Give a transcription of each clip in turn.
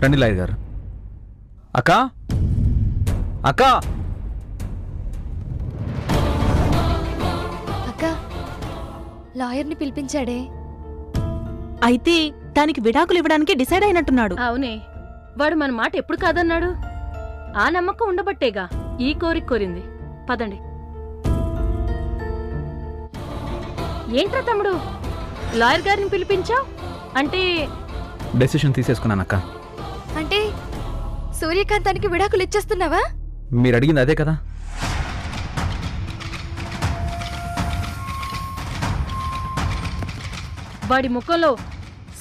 రండి లాయర్ గారు. అక్క అక్క అక్క, లాయర్ని పిలిపించాడే. అయితే దానికి విడాకులు ఇవ్వడానికి డిసైడ్ అయినట్టున్నాడు. అవునే, వాడు మన మాట ఎప్పుడు కాదన్నాడు? ఆ నమ్మకం ఉండబట్టేగా ఈ కోరిక కోరింది. పదండి. ఏంట్రా తమ్ముడు, లాయర్ గారిని పిలిపించావు అంటే? డెసిషన్ తీసేసుకున్నానక్క. అంటే సూర్యకాంతానికి విడాకులు ఇచ్చేస్తున్నావా? మీరు అడిగింది అదే కదా. వాడి ముఖంలో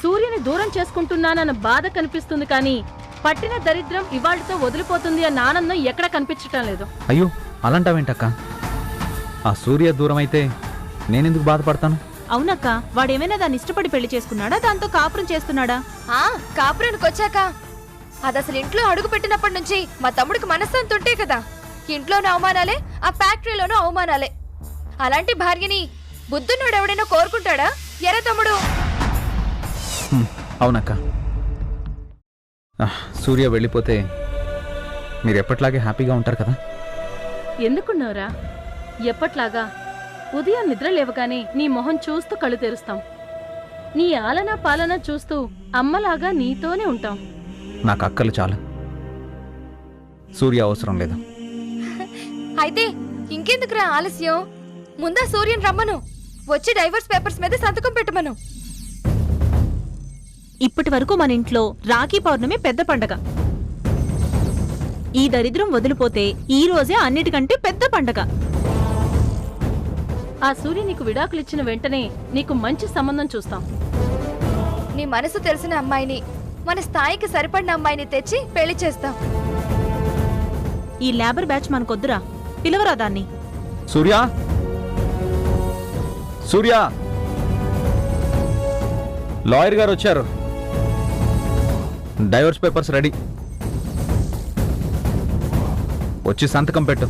సూర్యుని దూరం చేసుకుంటున్నానన్న బాధ కనిపిస్తుంది, కానీ పట్టిన దరిద్రం ఇవాళ్లతో వదిలిపోతుంది అన్న ఆనందం ఎక్కడ కనిపించటం లేదు. అయ్యో అలాంటావేంటక్క? ఆ సూర్య దూరం అయితే నేనెందుకు బాధపడతాను? అవునక్క, వాడేమైనా దాన్ని ఇష్టపడి పెళ్లి చేసుకున్నాడా, దాంతో కాపురం చేస్తున్నాడా? కాపురానికి వచ్చాక అది అసలు ఇంట్లో అడుగు పెట్టినప్పటి నుంచి మా తమ్ముడికి మనశ్శాంతి ఉంటే కదా. ఇంట్లోనూ అవమానాలే, ఆ ఫ్యాక్టరీలోనూ అవమానాలే. అలాంటి భార్యని బుద్ధున్నోడు ఎవడైనా కోరుకుంటాడా? ఎరా తమ్ముడు. అవునక్క, సూర్య వెళ్ళిపోతే మీరు ఎప్పట్లాగే హ్యాపీగా ఉంటారు కదా. ఎందుకున్నావురా? ఎప్పట్లాగా ఉదయం నిద్ర లేవగానే నీ మొహం చూస్తూ కళ్ళు తెరుస్తాం. నీ ఆలనా పాలన చూస్తూ అమ్మలాగా నీతోనే ఉంటాం. నాకు అక్కలు చాలు, సూర్య అవసరం లేదు. అయితే ఇంకెందుకురా ఆలస్యం? ముందా సూర్యని రమ్మను, వచ్చి డైవర్స్ పేపర్స్ మీద సంతకం పెట్టమను. ఇప్పటి వరకు మన ఇంట్లో రాఖీ పౌర్ణమి పెద్ద పండగ. ఈ దరిద్రం వదిలిపోతే ఈ రోజే అన్నిటికంటే పెద్ద పండగ. ఆ సూర్య నీకు విడాకులిచ్చిన వెంటనే నీకు మంచి సంబంధం చూస్తాం. నీ మనసు తెలిసిన అమ్మాయిని, మన స్థాయికి సరిపడిన అమ్మాయిని తెచ్చి పెళ్లి చేస్తాం. ఈ లేబర్ బ్యాచ్ మనకొద్దురా, పిలవరా దాన్ని. సూర్య, సూర్య, లాయర్ గారు వచ్చారు. డైవర్స్ పేపర్స్ రెడీ, వచ్చి సంతకం పెట్టు.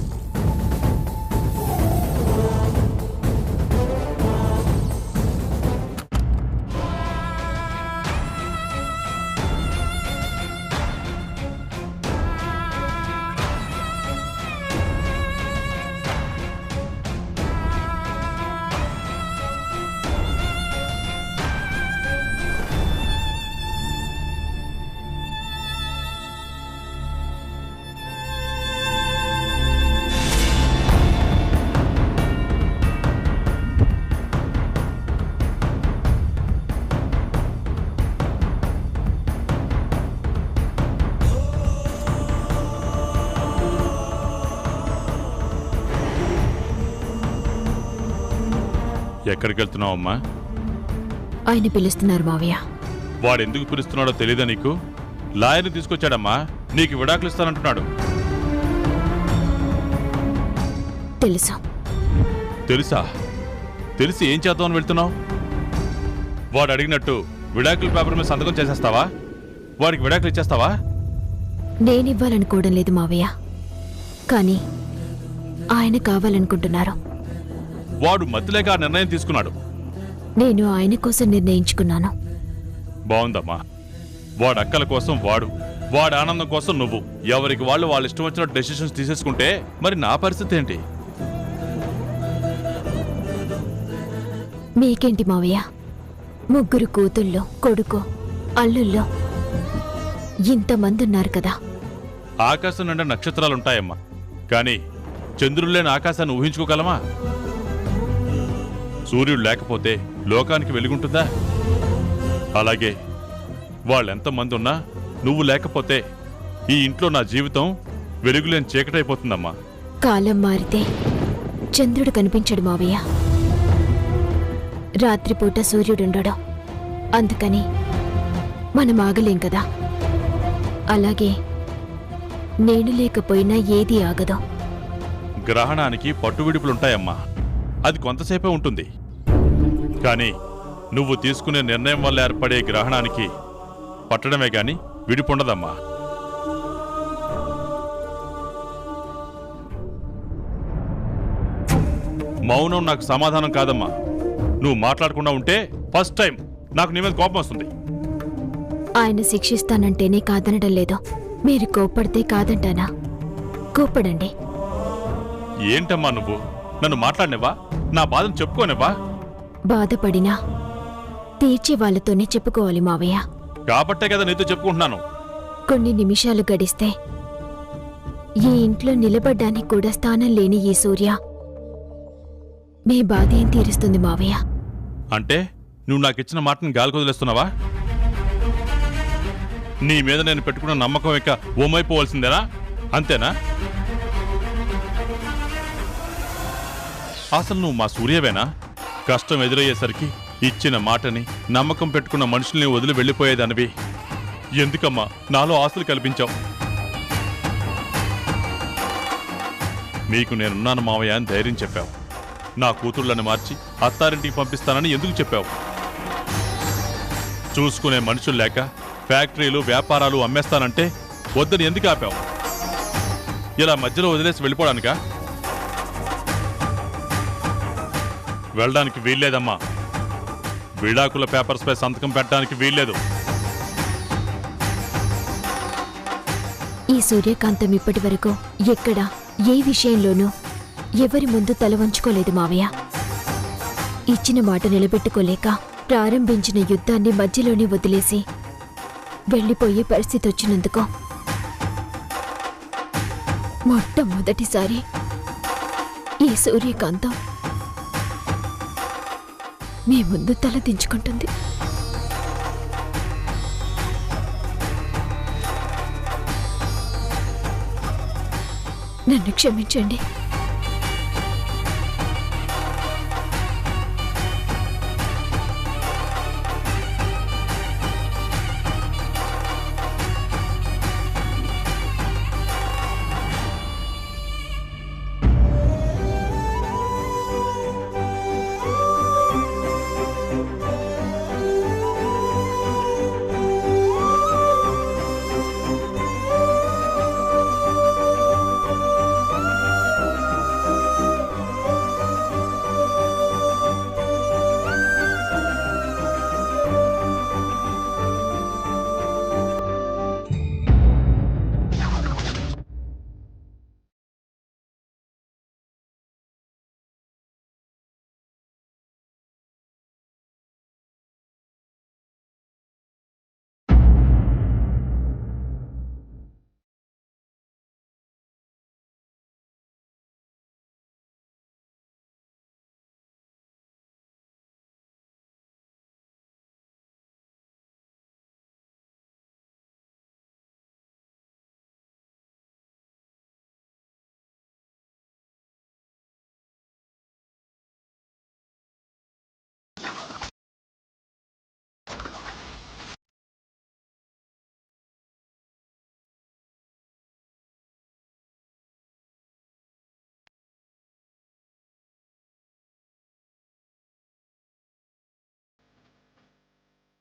ఎక్కడికి వెళ్తున్నావమ్మా? ఆయన పిలుస్తున్నారు మావయ్య. వాడెందుకు పిలుస్తున్నాడో తెలీదా నీకు? లాయర్ని తీసుకొచ్చాడమ్మా, నీకు విడాకులు ఇస్తానంటున్నాడు. తెలుసా? తెలుసా? తెలిసి ఏం చేద్దామని వెళ్తున్నావు? వాడు అడిగినట్టు విడాకుల పేపర్ మీద సంతకం చేసేస్తావా? వాడికి విడాకులు ఇచ్చేస్తావా? నేనివ్వాలనుకోవడం లేదు మావయ్య, కానీ ఆయన కావాలనుకుంటున్నారు. వాడు మతిలేక ఆ నిర్ణయం తీసుకున్నాడు. నేను ఆయన కోసం నిర్ణయించుకున్నాను. బాగుందమ్మా. వాడు అక్కల కోసం వాడి ఆనందం కోసం నువ్వు. ఎవరికి వాళ్ళు ఇష్టం వచ్చిన డెసిషన్స్ తీసేసుకుంటే మరి నా పరిస్థితి ఏంటి? మీకేంటి మావయ్య, ముగ్గురు కూతుళ్ళు, కొడుకు, అల్లుల్లో ఇంతమంది ఉన్నారు కదా. ఆకాశం నిండా నక్షత్రాలుంటాయమ్మా, కానీ చంద్రుడు లేని ఆకాశాన్ని ఊహించుకోగలమా? సూర్యుడు లేకపోతే లోకానికి వెలుగుంటుందా? అలాగే వాళ్ళెంతమంది ఉన్నా నువ్వు లేకపోతే ఈ ఇంట్లో నా జీవితం వెలుగులేని చీకటైపోతుందమ్మా. కాలం మారితే చంద్రుడు కనిపించడు మావయ్య, రాత్రిపూట సూర్యుడుండడు. అందుకని మనం ఆగలేం కదా. అలాగే నేను లేకపోయినా ఏదీ ఆగదు. గ్రహణానికి పట్టువిడుపులుంటాయమ్మా, అది కొంతసేపే ఉంటుంది. కానీ నువ్వు తీసుకునే నిర్ణయం వల్ల ఏర్పడే గ్రహణానికి పట్టడమే గాని విడిపుండదమ్మా. మౌనం నాకు సమాధానం కాదమ్మా. నువ్వు మాట్లాడకుండా ఉంటే ఫస్ట్ టైం నాకు నీ మీద కోపం వస్తుంది. ఆయన శిక్షిస్తానంటేనే కాదనడం లేదు. మీరు కోప్పడితే కాదంటానా? కోప్పడండి. ఏంటమ్మా నువ్వు? నన్ను మాట్లాడినవా? నా బాధను చెప్పుకోనివ్వా? బాధపడినా తీర్చే వాళ్ళతోనే చెప్పుకోవాలి మావయ్య. కాబట్టే కదా నీతో చెప్పుకుంటున్నాను. కొన్ని నిమిషాలు గడిస్తే ఈ ఇంట్లో నిలబడ్డానికి కూడా స్థానం లేని ఈ సూర్య మీ బాధ ఏం తీరుస్తుంది మావయ్య? అంటే నువ్వు నాకిచ్చిన మాటను గాలి వదిలేస్తున్నావా? నీ మీద నేను పెట్టుకున్న నమ్మకం ఇక ఓమైపోవాల్సిందేనా? అంతేనా? అసలు నువ్వు మా సూర్యవేనా? కష్టం ఎదురయ్యేసరికి ఇచ్చిన మాటని, నమ్మకం పెట్టుకున్న మనుషుల్ని వదిలి వెళ్ళిపోయేదానివి. ఎందుకమ్మా నాలో ఆశలు కల్పించావు? మీకు నేనున్నాను మావయ్య అని ధైర్యం చెప్పావు. నా కూతుళ్ళని మార్చి అత్తారింటికి పంపిస్తానని ఎందుకు చెప్పావు? చూసుకునే మనుషులు లేక ఫ్యాక్టరీలు, వ్యాపారాలు అమ్మేస్తానంటే వద్దని ఎందుకు ఆపావు? ఇలా మధ్యలో వదిలేసి వెళ్ళిపోవడానికా? వెళ్ళడానికి వీల్లేదమ్మా. విడాకుల పేపర్స్పై సంతకం పెట్టడానికి వీల్లేదు. ఈ సూర్యకాంతం ఇప్పటి వరకు ఎక్కడ ఏ విషయంలోనూ ఎవరి ముందు తల వంచుకోలేదు మావయ్య. ఇచ్చిన మాట నిలబెట్టుకోలేక ప్రారంభించిన యుద్ధాన్ని మధ్యలోనే వదిలేసి వెళ్ళిపోయే పరిస్థితి వచ్చినందుకు మొట్టమొదటిసారి ఈ సూర్యకాంతం మీ ముందు తల దించుకుంటుంది. నన్ను క్షమించండి.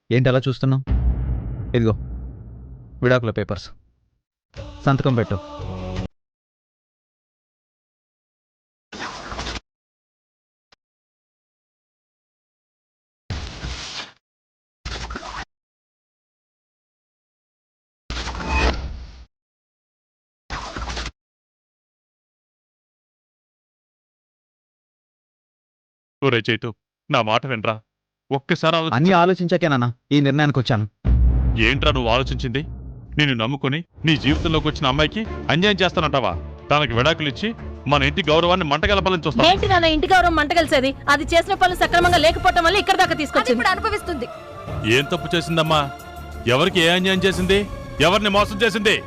ఏంటి అలా చూస్తున్నావు? ఇదిగో విడాకుల పేపర్స్, సంతకం పెట్టు. ఒరే చైతు, నా మాట వినరా. ఒక్కసారి అన్నీ ఆలోచించాకేనా ఈ నిర్ణయానికి వచ్చాను. ఏంట్రా నువ్వు ఆలోచించింది? నిన్ను నమ్ముకుని నీ జీవితంలోకి వచ్చిన అమ్మాయికి అన్యాయం చేస్తానంటావా? తనకి విడాకులు ఇచ్చి మన ఇంటి గౌరవాన్ని మంటగలపాలని చూస్తా. ఏంటి నాన్న ఇంటి గౌరవం మంటగలిసేది? అది చేసిన పనులు సక్రమంగా లేకపోవటం వల్ల ఇక్కడ దాకా తీసుకొచ్చింది. ఇప్పుడు అనుభవిస్తుంది. ఏం తప్పు చేసిందమ్మా? ఎవరికి ఏ అన్యాయం చేసింది? ఎవరిని మోసం చేసింది?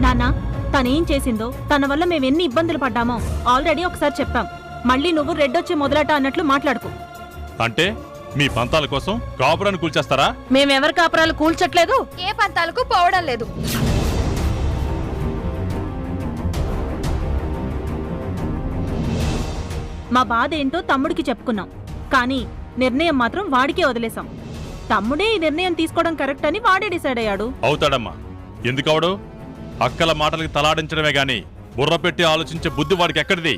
నాన్నా, తనేం చేసిందో, తన వల్ల మేమెన్ని ఇబ్బందులు పడ్డామో ఆల్రెడీ ఒకసారి చెప్పాం. మళ్ళీ నువ్వు రెడ్డొచ్చి మొదలట అన్నట్లు మాట్లాడుకో. అంటే మీ పంతాల కోసం కాపురాన్ని కూల్చేస్తారా? మేమెవరి కాపురాలు కూల్చట్లేదు, ఏ పంతాలకు పోవడం లేదు. మా బాధ ఏంటో తమ్ముడికి చెప్పుకున్నాం, కానీ నిర్ణయం మాత్రం వాడికే వదిలేశాం. తమ్ముడే ఈ నిర్ణయం తీసుకోవడం కరెక్ట్ అని వాడే డిసైడ్ అయ్యాడు. అవుతాడమ్మా. ఎందుకవడు? అక్కల మాటలకి తలాడించడమే గాని బుర్ర పెట్టి ఆలోచించే బుద్ధి వాడికి ఎక్కడిది?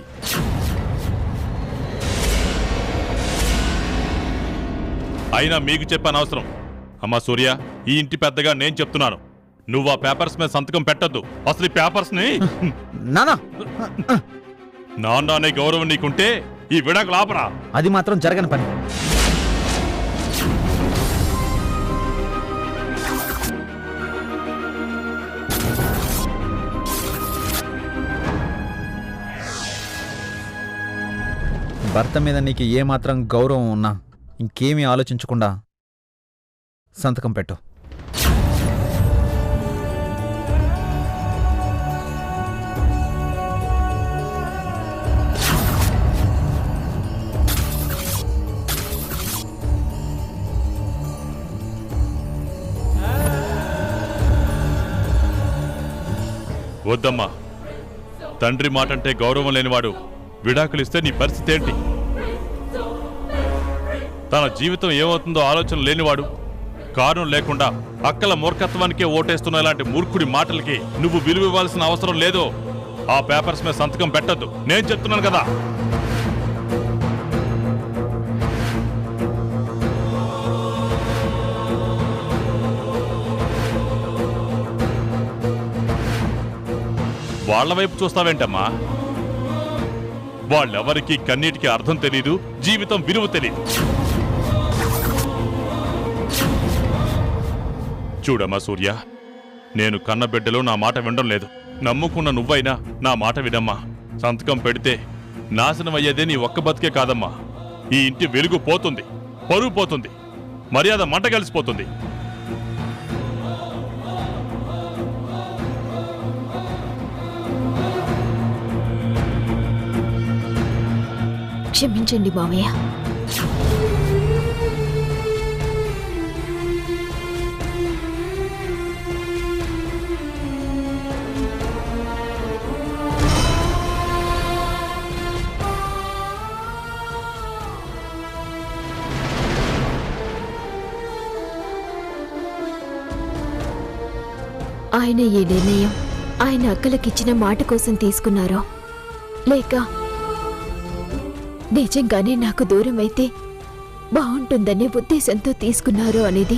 అయినా మీకు చెప్పాను అవసరం. అమ్మా సూర్య, ఈ ఇంటి పెద్దగా నేను చెప్తున్నాను, నువ్వు ఆ పేపర్స్ మీద సంతకం పెట్టద్దు. అసలు ఈ పేపర్స్ ని నానా నాన్న అనే గౌరవం నీకుంటే ఈ విడాకులు ఆపరా. అది మాత్రం జరగని పని. భర్త మీద నీకు ఏమాత్రం గౌరవం ఉన్నా ఇంకేమీ ఆలోచించకుండా సంతకం పెట్టు. వద్దమ్మా, తండ్రి మాటంటే గౌరవం లేనివాడు విడాకులిస్తే నీ పరిస్థితి ఏంటి? తన జీవితం ఏమవుతుందో ఆలోచన లేనివాడు కారణం లేకుండా అక్కల మూర్ఖత్వానికే ఓటేస్తున్న ఇలాంటి మూర్ఖుడి మాటలకి నువ్వు విలువ ఇవ్వాల్సిన అవసరం లేదు. ఆ పేపర్స్ మీద సంతకం పెట్టద్దు, నేను చెప్తున్నాను కదా. వాళ్ల వైపు చూస్తావేంటమ్మా? వాళ్ళెవరికి కన్నీటికి అర్థం తెలీదు, జీవితం విలువ తెలీదు. చూడమ్మా సూర్య, నేను కన్నబిడ్డలో నా మాట వినడం లేదు. నమ్ముకున్న నువ్వైనా నా మాట వినమ్మా. సంతకం పెడితే నాశనం అయ్యేదే నీ ఒక్క బతికే కాదమ్మా. ఈ ఇంటి వెలుగు పోతుంది, పరువు పోతుంది, మర్యాద మంట కలిసిపోతుంది. క్షమించండి మావయ్య. ఆయన ఈ నిర్ణయం ఆయన అక్కలకిచ్చిన మాట కోసం తీసుకున్నారో లేక నిజంగానే నాకు దూరం అయితే బాగుంటుందనే ఉద్దేశంతో తీసుకున్నారో అనేది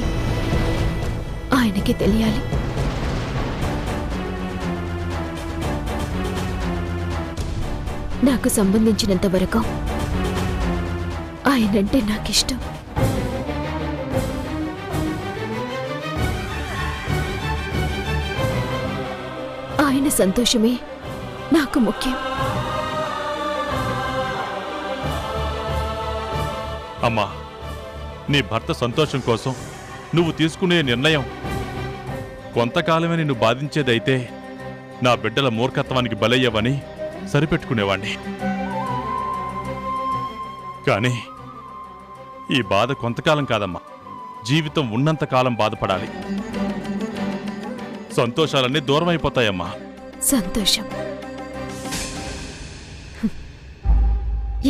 ఆయనకి తెలియాలి. నాకు సంబంధించినంత వరకు ఆయనంటే నాకిష్టం. ఆయన సంతోషమే నాకు ముఖ్యం. అమ్మా, నీ భర్త సంతోషం కోసం నువ్వు తీసుకునే నిర్ణయం కొంతకాలమే నిన్ను బాధించేదైతే నా బిడ్డల మూర్ఖత్వానికి బలయ్యవని సరిపెట్టుకునేవాణ్ణి. కానీ ఈ బాధ కొంతకాలం కాదమ్మా, జీవితం ఉన్నంతకాలం బాధపడాలి. సంతోషాలన్నీ దూరం అయిపోతాయమ్మా. సంతోషం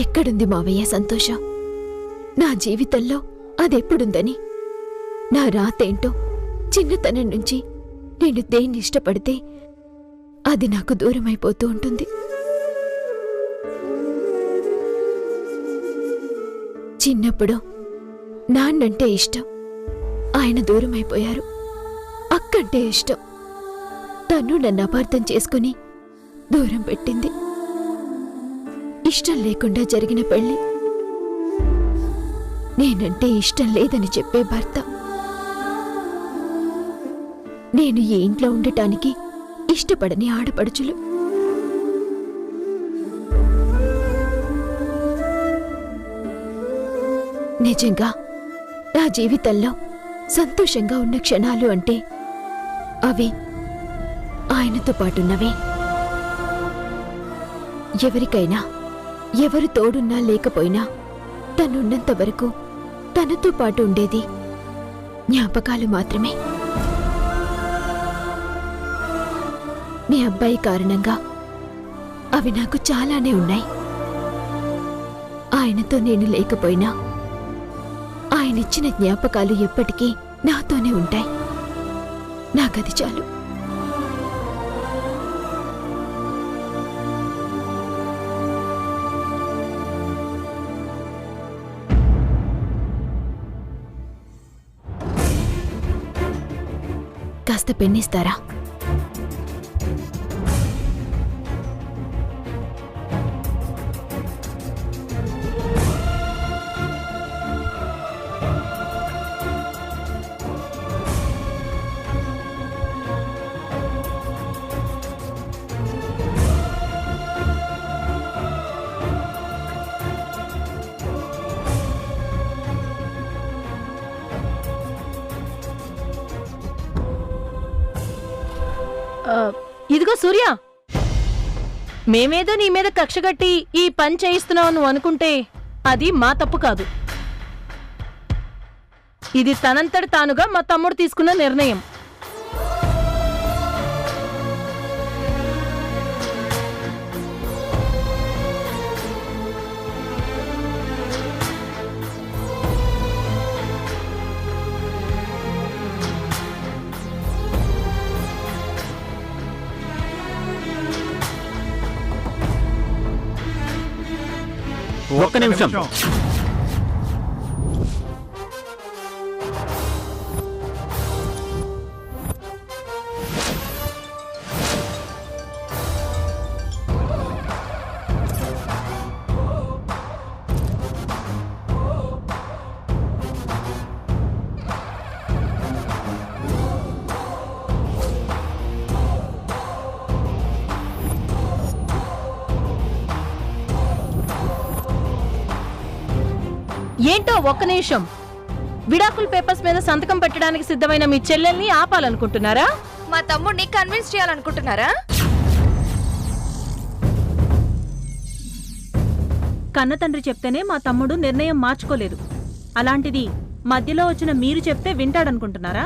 ఎక్కడుంది మావయ్య సంతోషం? నా జీవితంలో అదెప్పుడుందని? నా రాతేంటో చిన్నతనం నుంచి నేను దేన్ని ఇష్టపడితే అది నాకు దూరమైపోతూ ఉంటుంది. చిన్నప్పుడు నాన్నంటే ఇష్టం, ఆయన దూరమైపోయారు. అక్కంటే ఇష్టం, తను నన్ను అపార్థం చేసుకుని దూరం పెట్టింది. ఇష్టం లేకుండా జరిగిన పెళ్లి, నేనంటే ఇష్టం లేదని చెప్పే భర్త, నేను ఈ ఇంట్లో ఉండటానికి ఇష్టపడని ఆడపడుచులు. నిజంగా నా జీవితంలో సంతోషంగా ఉన్న క్షణాలు అంటే అవి ఆయనతో పాటున్నవే. ఎవరికైనా ఎవరు తోడున్నా లేకపోయినా తనున్నంత వరకు తనతో పాటు ఉండేది జ్ఞాపకాలు మాత్రమే. మీ అబ్బాయి కారణంగా అవి నాకు చాలానే ఉన్నాయి. ఆయనతో నేను లేకపోయినా ఆయనిచ్చిన జ్ఞాపకాలు ఎప్పటికీ నాతోనే ఉంటాయి. నాకది చాలు. కాస్త పెన్నిస్తారా? ఇదిగో సూర్య, మేమేదో నీ మీద కక్షగట్టి ఈ పని చేయిస్తున్నావు నువ్వు అనుకుంటే అది మా తప్పు కాదు. ఇది తనంతటి తానుగా మా తమ్ముడు తీసుకున్న నిర్ణయం. ఒక్క నిమిషం. ఏంటో ఒక్క నిమిషం. విడాకుల పేపర్స్ మీద సంతకం పెట్టడానికి సిద్ధమైన మీ చెల్లెల్ని ఆపాలనుకుంటున్నారా? మా తమ్ముడిని కన్విన్స్ చేయాలనుకుంటున్నారా? కన్న తండ్రి చెప్తేనే మా తమ్ముడు నిర్ణయం మార్చుకోలేదు. అలాంటిది మధ్యలో వచ్చిన మీరు చెప్తే వింటాడనుకుంటున్నారా?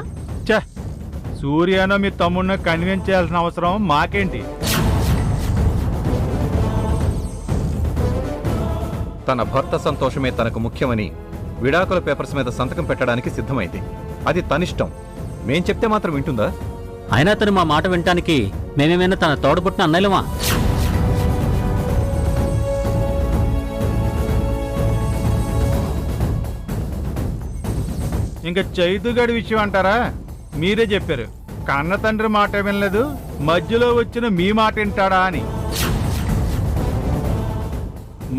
సూర్యనో మీ తమ్ముడిని కన్విన్స్ చేయాల్సిన అవసరం మాకేంటి? తన భర్త సంతోషమే తనకు ముఖ్యమని విడాకుల పేపర్స్ మీద సంతకం పెట్టడానికి సిద్ధమైంది. అది తనిష్టం. మేం చెప్తే మాత్రం వింటుందా? అయినా తను మా మాట వినటానికి మేమేమైనా తన తోడబుట్టిన అన్నయ్యలమా? ఇంకా చైతుగడి విషయం అంటారా? మీరే చెప్పారు, కన్న తండ్రి మాట వినలేదు, మధ్యలో వచ్చిన మీ మాట వింటాడా అని.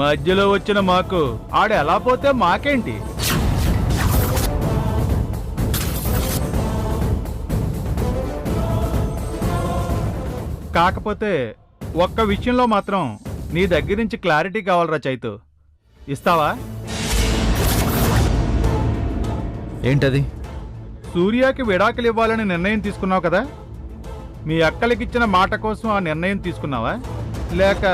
మధ్యలో వచ్చిన మాకు ఆడు ఎలా పోతే మాకేంటి? కాకపోతే ఒక్క విషయంలో మాత్రం నీ దగ్గర నుంచి క్లారిటీ కావాలరా చైతు. ఇస్తావా? ఏంటది? సూర్యకి విడాకులు ఇవ్వాలని నిర్ణయం తీసుకున్నావు కదా, మీ అక్కలకిచ్చిన మాట కోసం ఆ నిర్ణయం తీసుకున్నావా, లేక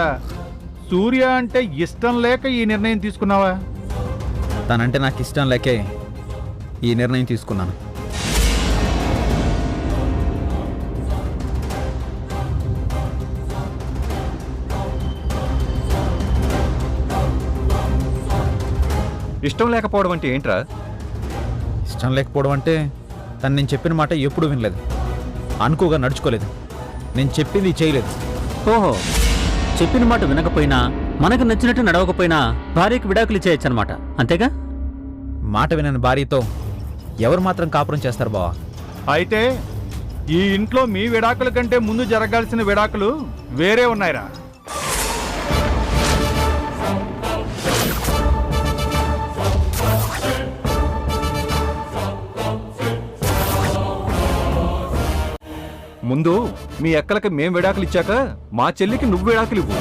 సూర్య అంటే ఇష్టం లేక ఈ నిర్ణయం తీసుకున్నావా? తనంటే నాకు ఇష్టం లేకే ఈ నిర్ణయం తీసుకున్నాను. ఇష్టం లేకపోవడం అంటే ఏంట్రా? ఇష్టం లేకపోవడం అంటే తను నేను చెప్పిన మాట ఎప్పుడు వినలేదు, అనుకోగా నడుచుకోలేదు, నేను చెప్పింది చేయలేదు. ఓహో, చెప్పిన మాట వినకపోయినా మనకు నచ్చినట్టు నడవకపోయినా భార్యకి విడాకులు ఇచ్చేయచ్చనమాట, అంతేగా? మాట వినని భార్యతో ఎవరు మాత్రం కాపురం చేస్తారు బావా? అయితే ఈ ఇంట్లో మీ విడాకుల కంటే ముందు జరగాల్సిన విడాకులు వేరే ఉన్నాయిరా. ముందు మీ అక్కలకి మేం విడాకులు ఇచ్చాక మా చెల్లికి నువ్వు విడాకులు ఇవ్వు.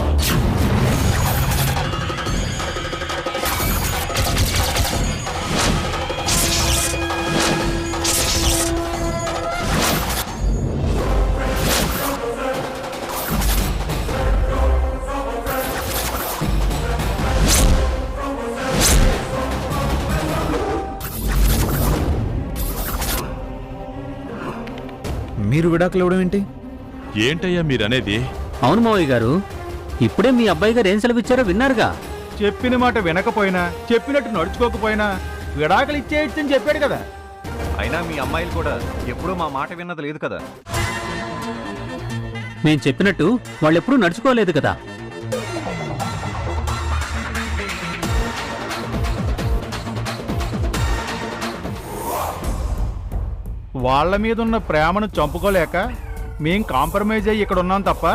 మీరు విడాకులు ఇవ్వడం ఏంటి? ఏంటయ్యా మీరనేది? అవును మావయ్య గారు, ఇప్పుడే మీ అబ్బాయి గారు ఏం సెలవిచ్చారో విన్నారుగా. చెప్పిన మాట వినకపోయినా, చెప్పినట్టు నడుచుకోకపోయినా విడాకులు ఇచ్చేయచ్చని చెప్పాడు కదా. అయినా మీ అమ్మాయిలు కూడా ఎప్పుడూ మా మాట విన్నది లేదు కదా. మేం చెప్పినట్టు వాళ్ళెప్పుడూ నడుచుకోలేదు కదా. వాళ్ళ మీద ఉన్న ప్రేమను చంపుకోలేక మేం కాంప్రమైజ్ అయ్యి ఇక్కడ ఉన్నాం తప్ప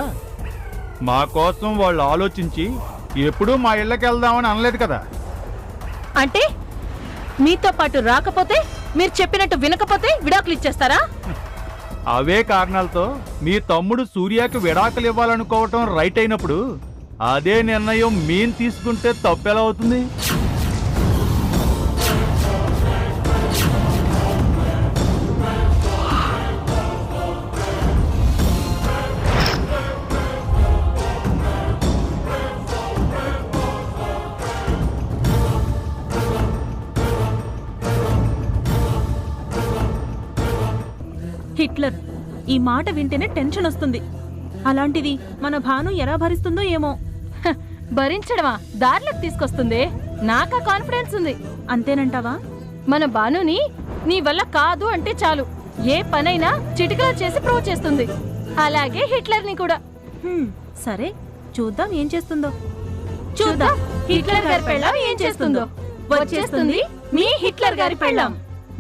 మా కోసం వాళ్ళు ఆలోచించి ఎప్పుడూ మా ఇళ్ళకి వెళ్దామని అనలేదు కదా. అంటే మీతో పాటు రాకపోతే, మీరు చెప్పినట్టు వినకపోతే విడాకులు ఇచ్చేస్తారా? అవే కారణాలతో మీ తమ్ముడు సూర్యకి విడాకులు ఇవ్వాలనుకోవటం రైట్ అయినప్పుడు అదే నిర్ణయం మేం తీసుకుంటే తప్పెలా అవుతుంది? హిట్లర్, ఈ మాట వింటేనే టెన్షన్ వస్తుంది. అలాంటిది మన భాను ఎలా భరిస్తుందో ఏమో. భరించడమా దారిలోకి తీసుకొస్తుంది. నాకా కాన్ఫిడెన్స్ ఉంది. అంతేనంటావా? మన భానుని నీ వల్ల కాదు అంటే చాలు ఏ పనైనా చిటికలో చేసి ప్రూవ్ చేస్తుంది. అలాగే హిట్లర్ని కూడా. సరే, చూద్దాం ఏం చేస్తుందో. చూద్దాం హిట్లర్ గారి పెళ్ళాం ఏం చేస్తుందో. వచ్చేస్తుంది మీ హిట్లర్ గారి పెళ్ళాం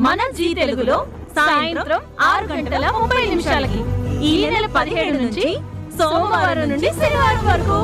మన జీ తెలుగులో సాయంత్రం 6:30 ఈ నెల 17 నుంచి సోమవారం నుండి శనివారం వరకు.